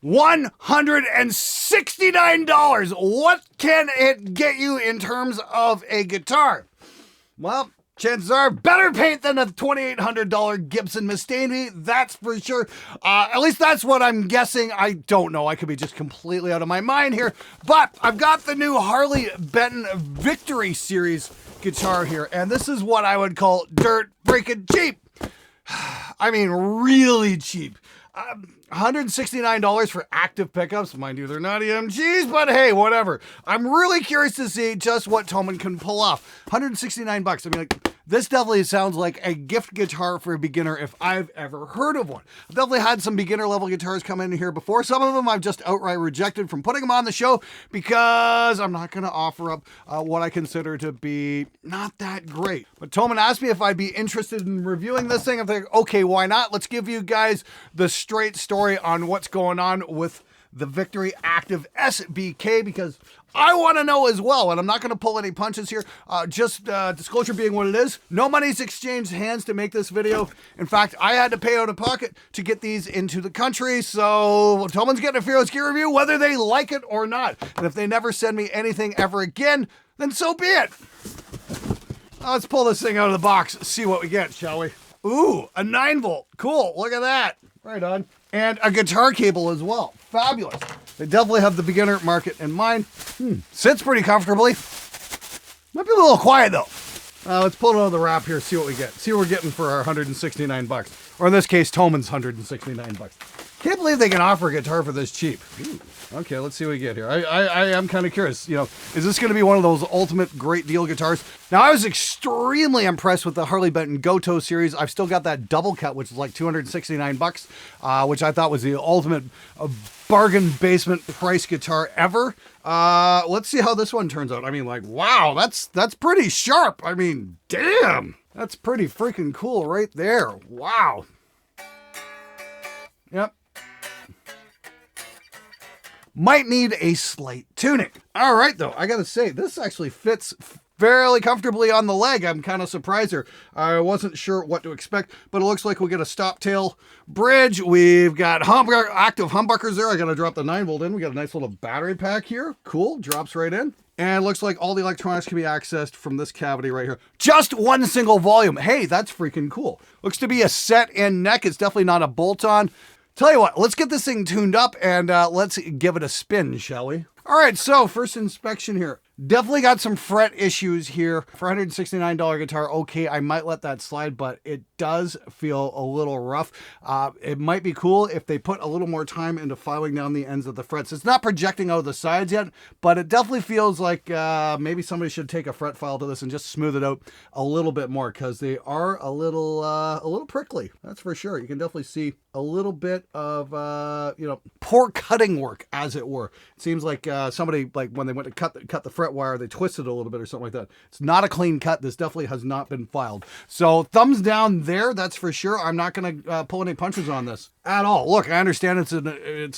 $169. What can it get you in terms of a guitar? Well, chances are better paint than a $2,800 Gibson Mustaine, that's for sure. At least that's what I'm guessing. I don't know. I could be just completely out of my mind here. But I've got the new Harley Benton Victory Series guitar here, and this is what I would call dirt freaking cheap. I mean, really cheap. $169 for active pickups. Mind you, they're not EMGs, but hey, whatever. I'm really curious to see just what Thomann can pull off. $169. I mean, like, this definitely sounds like a gift guitar for a beginner if I've ever heard of one. I've definitely had some beginner level guitars come in here before. Some of them I've just outright rejected from putting them on the show because I'm not going to offer up what I consider to be not that great. But Thomann asked me if I'd be interested in reviewing this thing. I'm thinking, okay, why not? Let's give you guys the straight story on what's going on with the Victory Active SBK, because I want to know as well, and I'm not going to pull any punches here. Just disclosure being what it is. No money's exchanged hands to make this video. In fact, I had to pay out of pocket to get these into the country, so Thomann's getting a Fearless Gear review, whether they like it or not. And if they never send me anything ever again, then so be it. Let's pull this thing out of the box, see what we get, shall we? Ooh, a 9-volt. Cool, look at that. Right on. And a guitar cable as well. Fabulous. They definitely have the beginner market in mind. Sits pretty comfortably. Might be a little quiet though. Let's pull it out of the wrap here, see what we get. See what we're getting for our $169. Or in this case, Thomann's $169. Can't believe they can offer a guitar for this cheap. Okay, let's see what we get here. I am kind of curious, you know, is this going to be one of those ultimate great deal guitars? Now, I was extremely impressed with the Harley Benton Goto series. I've still got that double cut, which is like $269, which I thought was the ultimate bargain basement price guitar ever. Let's see how this one turns out. I mean, like, wow, that's pretty sharp. I mean, damn, that's pretty freaking cool right there. Wow. Yep. Might need a slight tuning. All right, though, I gotta say, this actually fits fairly comfortably on the leg. I'm kind of surprised here. I wasn't sure what to expect, but it looks like we'll get a stop tail bridge. We've got active humbuckers there. I gotta drop the 9-volt in. We got a nice little battery pack here. Cool, drops right in. And it looks like all the electronics can be accessed from this cavity right here. Just one single volume. Hey, that's freaking cool. Looks to be a set-in neck. It's definitely not a bolt-on. Tell you what, let's get this thing tuned up and let's give it a spin, shall we? All right, so first inspection here. Definitely got some fret issues here. For $169 guitar, okay, I might let that slide, but it does feel a little rough. It might be cool if they put a little more time into filing down the ends of the frets. It's not projecting out of the sides yet, but it definitely feels like maybe somebody should take a fret file to this and just smooth it out a little bit more, because they are a little prickly. That's for sure. You can definitely see a little bit of you know, poor cutting work, as it were. It seems like somebody, like when they went to cut the fret wire, they twisted it a little bit or something like that. It's not a clean cut. This definitely has not been filed. So thumbs down there, that's for sure. I'm not going to pull any punches on this at all. Look, I understand it's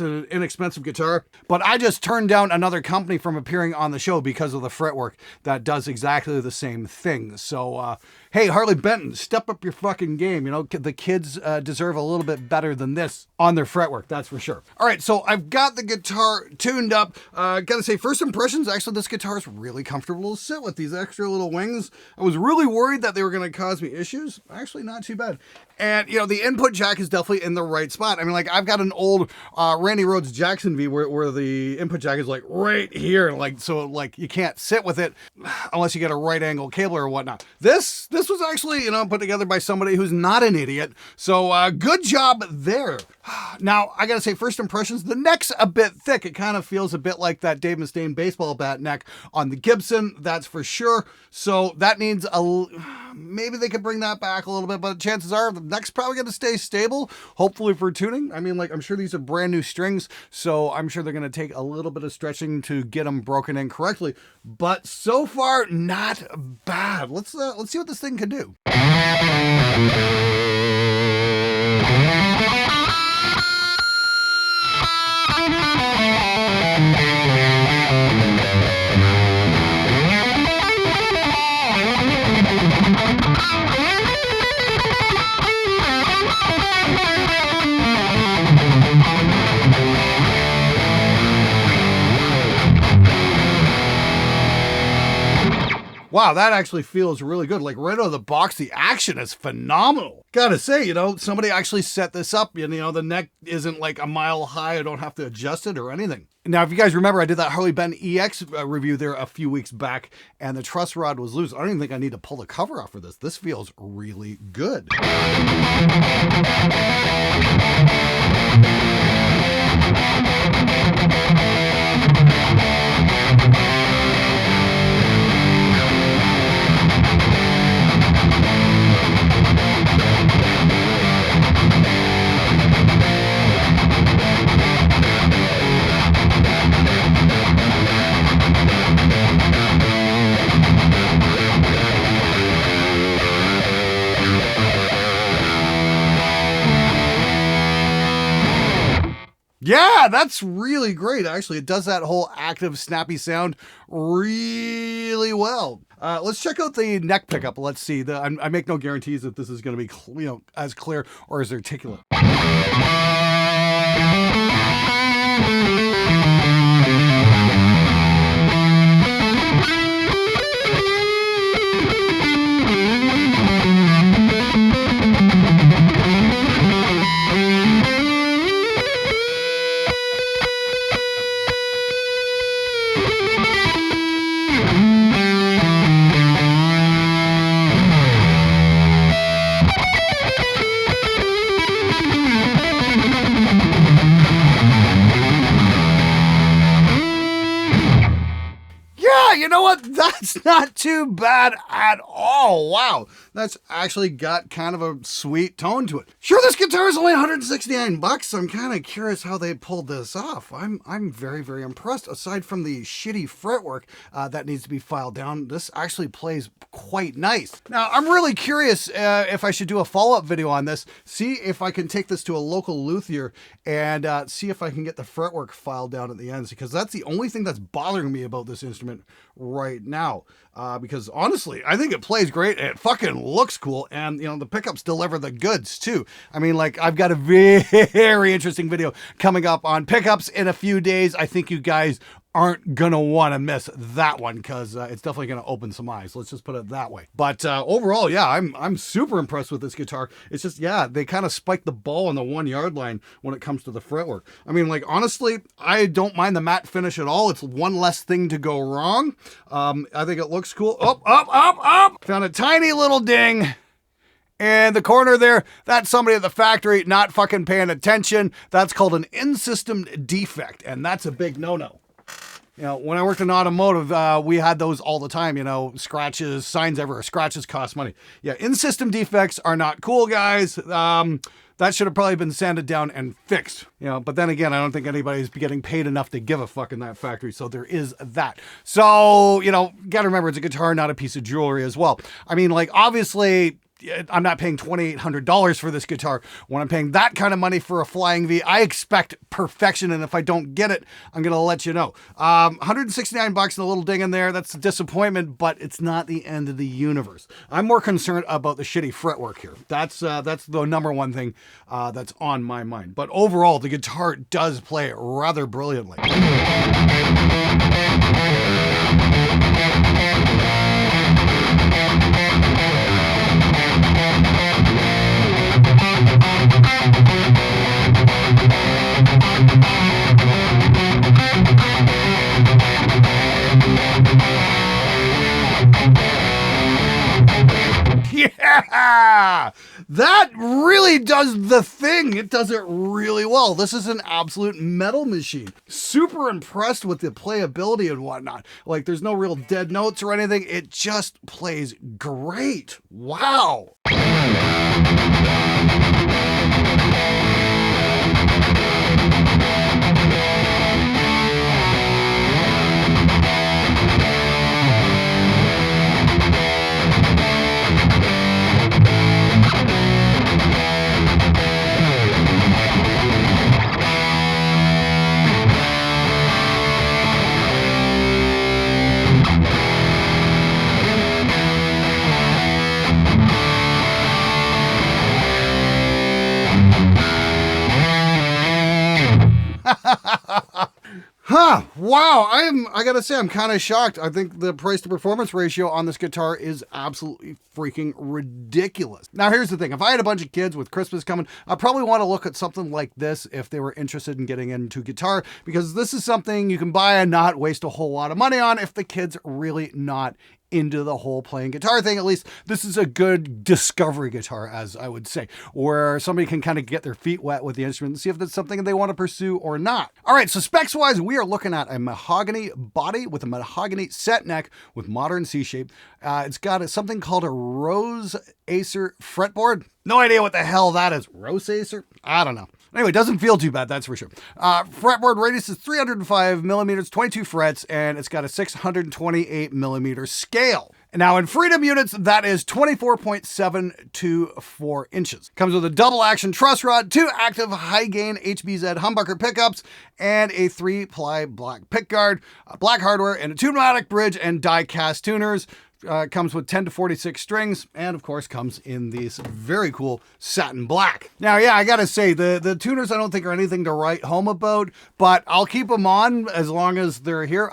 an inexpensive guitar, but I just turned down another company from appearing on the show because of the fretwork that does exactly the same thing. So, hey, Harley Benton, step up your fucking game. You know, the kids deserve a little bit better than this on their fretwork, that's for sure. All right, so I've got the guitar tuned up. Gotta say, first impressions, actually, this guitar is really comfortable to sit with. These extra little wings, I was really worried that they were going to cause me issues. Actually, not too bad. And, you know, the input jack is definitely in the right spot. I mean, like, I've got an old Randy Rhoads Jackson V where the input jack is, like, right here. Like, so, like, you can't sit with it unless you get a right angle cable or whatnot. This was actually, you know, put together by somebody who's not an idiot. So, good job there. Now, I gotta say, first impressions, the neck's a bit thick. It kind of feels a bit like that Dave Mustaine baseball bat neck on the Gibson, that's for sure. So that needs maybe they could bring that back a little bit, but chances are the neck's probably going to stay stable, hopefully for tuning. I mean, like, I'm sure these are brand new strings, so I'm sure they're going to take a little bit of stretching to get them broken in correctly. But so far, not bad. Let's see what this thing can do. Wow, that actually feels really good. Like right out of the box, the action is phenomenal. Gotta say, somebody actually set this up. The neck isn't like a mile high. I don't have to adjust it or anything. Now, if you guys remember, I did that Harley Benton EX review there a few weeks back, and the truss rod was loose. I don't even think I need to pull the cover off for this. This feels really good. Yeah, that's really great. Actually, it does that whole active, snappy sound really well. Let's check out the neck pickup. Let's see. I make no guarantees that this is going to be, as clear or as articulate. You know what? That's not too bad at all. Wow. That's actually got kind of a sweet tone to it. Sure, this guitar is only $169. I'm kind of curious how they pulled this off. I'm very, very impressed. Aside from the shitty fretwork that needs to be filed down, this actually plays quite nice. Now, I'm really curious if I should do a follow-up video on this, see if I can take this to a local luthier and see if I can get the fretwork filed down at the ends, because that's the only thing that's bothering me about this instrument right now. Because honestly, I think it plays great. It fucking looks cool. And the pickups deliver the goods too. I mean, like, I've got a very interesting video coming up on pickups in a few days. I think you guys aren't gonna want to miss that one, because it's definitely gonna open some eyes. Let's just put it that way. But overall, yeah, I'm super impressed with this guitar. It's just, yeah, they kind of spiked the ball on the 1 yard line when it comes to the fretwork. I mean, like, honestly, I don't mind the matte finish at all. It's one less thing to go wrong. I think it looks cool. Up. Found a tiny little ding. And the corner there, that's somebody at the factory not fucking paying attention. That's called an in-system defect, and that's a big no-no. When I worked in automotive, we had those all the time, scratches, signs everywhere. Scratches cost money. Yeah, in-system defects are not cool, guys. That should have probably been sanded down and fixed. But then again, I don't think anybody's getting paid enough to give a fuck in that factory. So there is that. So, gotta remember, it's a guitar, not a piece of jewelry as well. I mean, like, obviously, I'm not paying $2,800 for this guitar. When I'm paying that kind of money for a Flying V, I expect perfection, and if I don't get it, I'm gonna let you know. $169 and a little ding in there. That's a disappointment, but it's not the end of the universe. I'm more concerned about the shitty fretwork here. That's the number one thing that's on my mind. But overall, the guitar does play rather brilliantly. Yeah, that really does the thing. It does it really well. This is an absolute metal machine. Super impressed with the playability and whatnot. Like, there's no real dead notes or anything. It just plays great. Wow. Wow, I gotta say, I'm kind of shocked. I think the price to performance ratio on this guitar is absolutely freaking ridiculous. Now, here's the thing. If I had a bunch of kids with Christmas coming, I'd probably want to look at something like this if they were interested in getting into guitar, because this is something you can buy and not waste a whole lot of money on if the kid's really not into the whole playing guitar thing. At least this is a good discovery guitar, as I would say, where somebody can kind of get their feet wet with the instrument and see if it's something they want to pursue or not. All right, so specs wise, we are looking at a mahogany body with a mahogany set neck with modern C-shape. It's got something called a Rose Acer fretboard. No idea what the hell that is. Rose Acer? I don't know. Anyway, it doesn't feel too bad, that's for sure. Fretboard radius is 305 millimeters, 22 frets, and it's got a 628 millimeter scale. Now in freedom units, that is 24.724 inches. Comes with a double action truss rod, 2 active high gain HBZ humbucker pickups, and a 3-ply black pickguard, black hardware, and a pneumatic bridge and die cast tuners. Comes with 10 to 46 strings, and of course comes in these very cool satin black. Now, yeah, I gotta say, the tuners I don't think are anything to write home about, but I'll keep them on as long as they're here.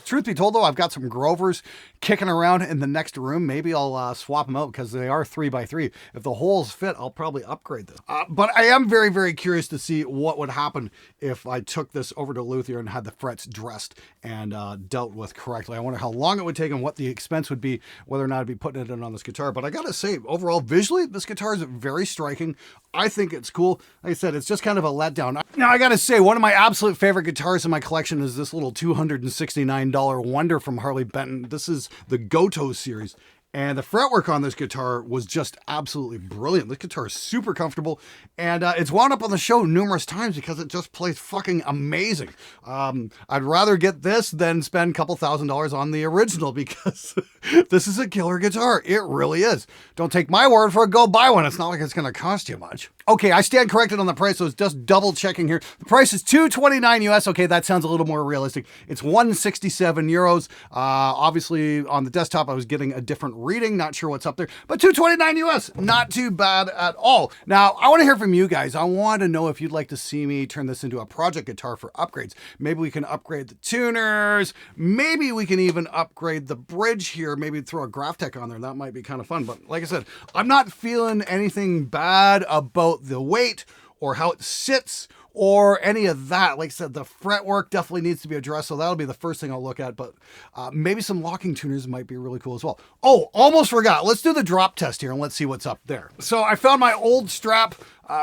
Truth be told though, I've got some Grovers kicking around in the next room. Maybe I'll swap them out because they are 3x3. If the holes fit, I'll probably upgrade this. But I am very, very curious to see what would happen if I took this over to Luthier and had the frets dressed and dealt with correctly. I wonder how long it would take and what the expense would be, whether or not I'd be putting it in on this guitar. But I gotta say, overall, visually, this guitar is very striking. I think it's cool. Like I said, it's just kind of a letdown. Now, I gotta say, one of my absolute favorite guitars in my collection is this little $269 Wonder from Harley Benton. This is the Goto series. And the fretwork on this guitar was just absolutely brilliant. This guitar is super comfortable, and it's wound up on the show numerous times because it just plays fucking amazing. I'd rather get this than spend a couple $1,000s on the original because this is a killer guitar. It really is. Don't take my word for it. Go buy one. It's not like it's going to cost you much. Okay, I stand corrected on the price, so it's just double checking here. The price is $229 US. Okay, that sounds a little more realistic. It's 167 euros. Obviously, on the desktop, I was getting a different reading. Not sure what's up there, but $229 US. Not too bad at all. Now, I want to hear from you guys. I want to know if you'd like to see me turn this into a project guitar for upgrades. Maybe we can upgrade the tuners. Maybe we can even upgrade the bridge here. Maybe throw a Graphtec on there. That might be kind of fun. But like I said, I'm not feeling anything bad about the weight or how it sits or any of that. Like I said, the fretwork definitely needs to be addressed, so that'll be the first thing I'll look at, but maybe some locking tuners might be really cool as well. Oh, almost forgot. Let's do the drop test here and let's see what's up there. So I found my old strap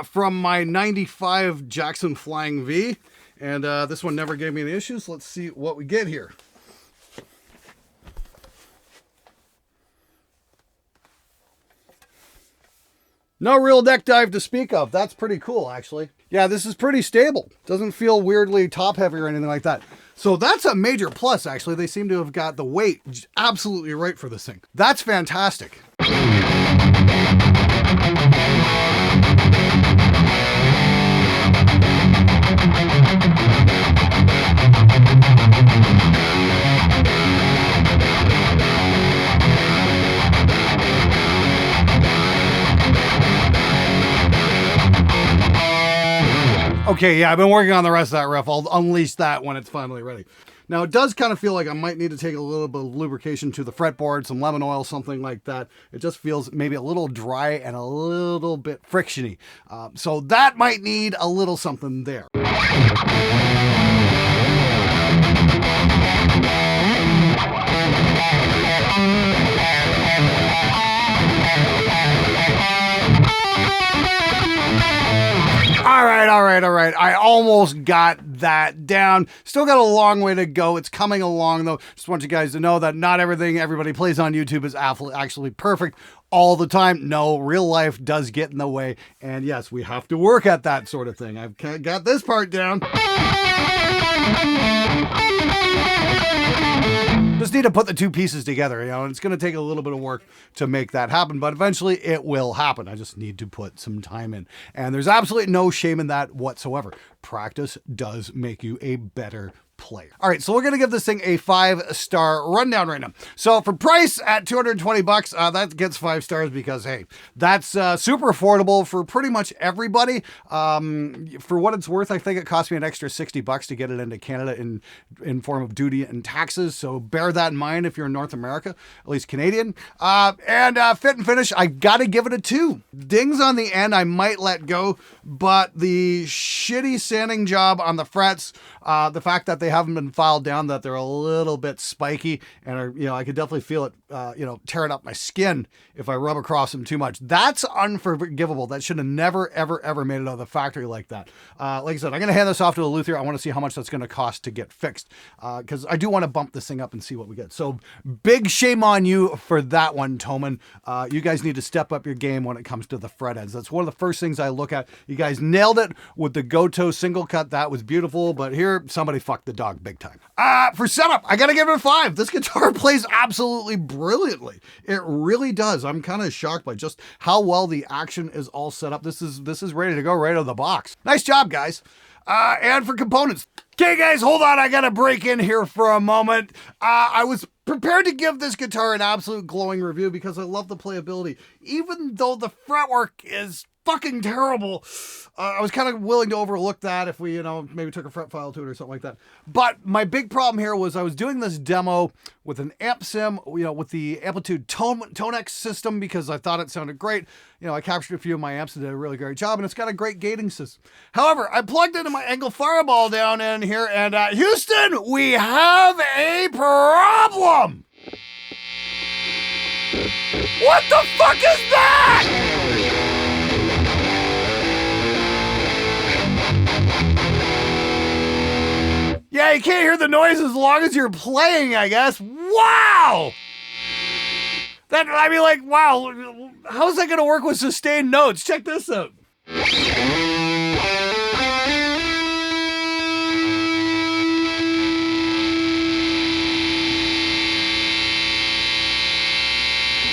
from my 95 Jackson Flying V, and this one never gave me any issues. Let's see what we get here. No real neck dive to speak of. That's pretty cool, actually. Yeah, this is pretty stable. Doesn't feel weirdly top heavy or anything like that. So that's a major plus, actually. They seem to have got the weight absolutely right for this thing. That's fantastic. Okay, yeah, I've been working on the rest of that riff. I'll unleash that when it's finally ready. Now, it does kind of feel like I might need to take a little bit of lubrication to the fretboard, some lemon oil, something like that. It just feels maybe a little dry and a little bit frictiony. So that might need a little something there. All right. I almost got that down. Still got a long way to go. It's coming along, though. Just want you guys to know that not everything everybody plays on YouTube is actually perfect all the time. No, real life does get in the way. And yes, we have to work at that sort of thing. I've got this part down. Just need to put the two pieces together, you know, and it's going to take a little bit of work to make that happen, but eventually it will happen. I just need to put some time in, and there's absolutely no shame in that whatsoever. Practice does make you a better player. play. All right, so we're gonna give this thing a 5-star rundown right now. So for price at 220 bucks, that gets 5 stars because hey, that's super affordable for pretty much everybody. For what it's worth, I think it cost me an extra 60 bucks to get it into Canada in form of duty and taxes. So bear that in mind if you're in North America, at least Canadian. And fit and finish, I gotta give it a 2. Dings on the end, I might let go, but the shitty sanding job on the frets, the fact that they haven't been filed down, that they're a little bit spiky, and are, I could definitely feel it, tearing up my skin if I rub across them too much. That's unforgivable. That should have never, ever, ever made it out of the factory like that. Like I said, I'm going to hand this off to a luthier. I want to see how much that's going to cost to get fixed, because I do want to bump this thing up and see what we get. So big shame on you for that one, Toman. You guys need to step up your game when it comes to the fret ends. That's one of the first things I look at. You guys nailed it with the Goto single cut. That was beautiful, but here somebody fucked the dog big time. For setup, I got to give it a 5. This guitar plays absolutely brilliantly. It really does. I'm kind of shocked by just how well the action is all set up. This is ready to go right out of the box. Nice job, guys. And for components. Okay, guys, hold on. I got to break in here for a moment. I was prepared to give this guitar an absolute glowing review because I love the playability. Even though the fretwork is fucking terrible, I was kind of willing to overlook that if we, maybe took a fret file to it or something like that. But my big problem here was I was doing this demo with an amp sim, with the Amplitude Tonex system because I thought it sounded great. I captured a few of my amps and did a really great job, and it's got a great gating system. However, I plugged into my Angle Fireball down in here, and Houston, we have a problem! What the fuck is that? Yeah, you can't hear the noise as long as you're playing, I guess. Wow! Wow, how's that gonna work with sustained notes? Check this out.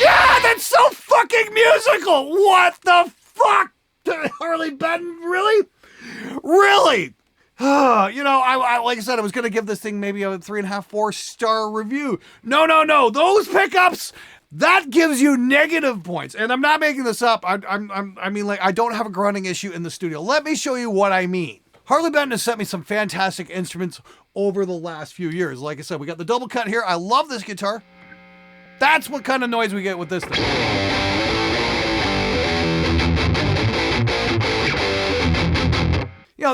Yeah, that's so fucking musical! What the fuck? Harley Benton, really? Really? Like I said, I was going to give this thing maybe a 3.5, 4-star review. No. Those pickups, that gives you negative points. And I'm not making this up. I don't have a grunting issue in the studio. Let me show you what I mean. Harley Benton has sent me some fantastic instruments over the last few years. Like I said, we got the double cut here. I love this guitar. That's what kind of noise we get with this thing.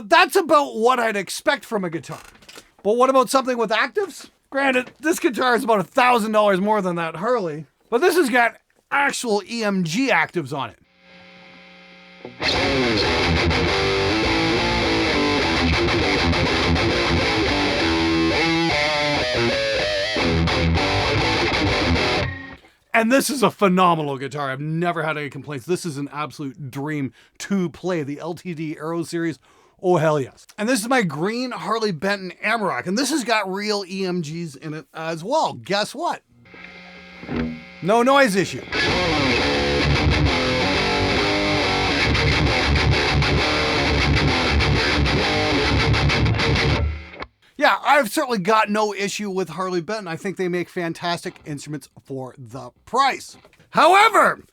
That's about what I'd expect from a guitar. But what about something with actives? Granted, this guitar is about $1,000 more than that Harley, but this has got actual EMG actives on it. And this is a phenomenal guitar. I've never had any complaints. This is an absolute dream to play. The LTD Aero series. Oh, hell yes. And this is my green Harley Benton Amarok, and this has got real EMGs in it as well. Guess what? No noise issue. Yeah, I've certainly got no issue with Harley Benton. I think they make fantastic instruments for the price. However,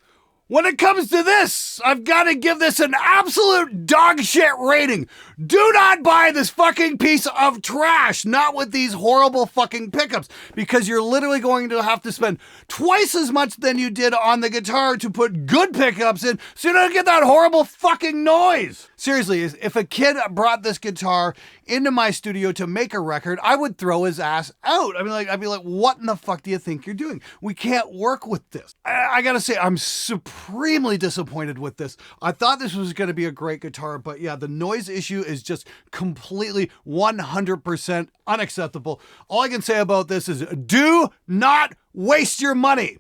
when it comes to this, I've got to give this an absolute dog shit rating. Do not buy this fucking piece of trash, not with these horrible fucking pickups, because you're literally going to have to spend twice as much than you did on the guitar to put good pickups in, so you don't get that horrible fucking noise. Seriously, if a kid brought this guitar into my studio to make a record, I would throw his ass out. I'd be like, what in the fuck do you think you're doing? We can't work with this. I gotta say, I'm supremely disappointed with this. I thought this was gonna be a great guitar, but yeah, the noise issue is just completely 100% unacceptable. All I can say about this is do not waste your money.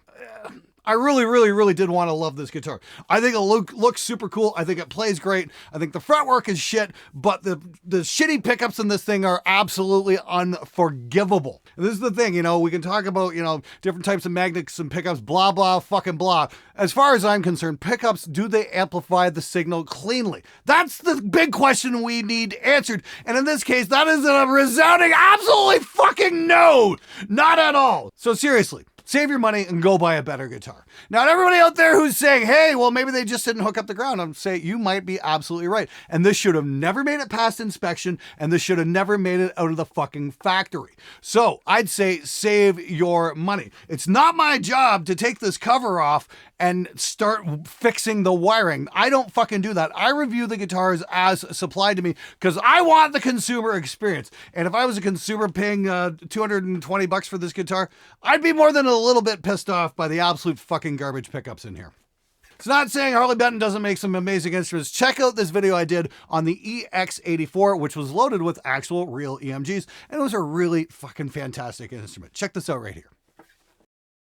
I really did want to love this guitar. I think it looks super cool. I think it plays great. I think the fretwork is shit, but the shitty pickups in this thing are absolutely unforgivable. And this is the thing, you know, we can talk about, you know, different types of magnets and pickups, blah, blah, fucking blah. As far as I'm concerned, pickups, do they amplify the signal cleanly? That's the big question we need answered. And in this case, that is a resounding absolutely fucking no. Not at all. So seriously, save your money and go buy a better guitar. Now, everybody out there who's saying, hey, well, maybe they just didn't hook up the ground, I'm saying you might be absolutely right. And this should have never made it past inspection, and this should have never made it out of the fucking factory. So I'd say save your money. It's not my job to take this cover off and start fixing the wiring. I don't fucking do that. I review the guitars as supplied to me because I want the consumer experience. And if I was a consumer paying $220 for this guitar, I'd be more than a little bit pissed off by the absolute fucking garbage pickups in here. It's not saying Harley Benton doesn't make some amazing instruments. Check out this video I did on the EX84, which was loaded with actual real EMGs, and it was a really fucking fantastic instrument. Check this out right here.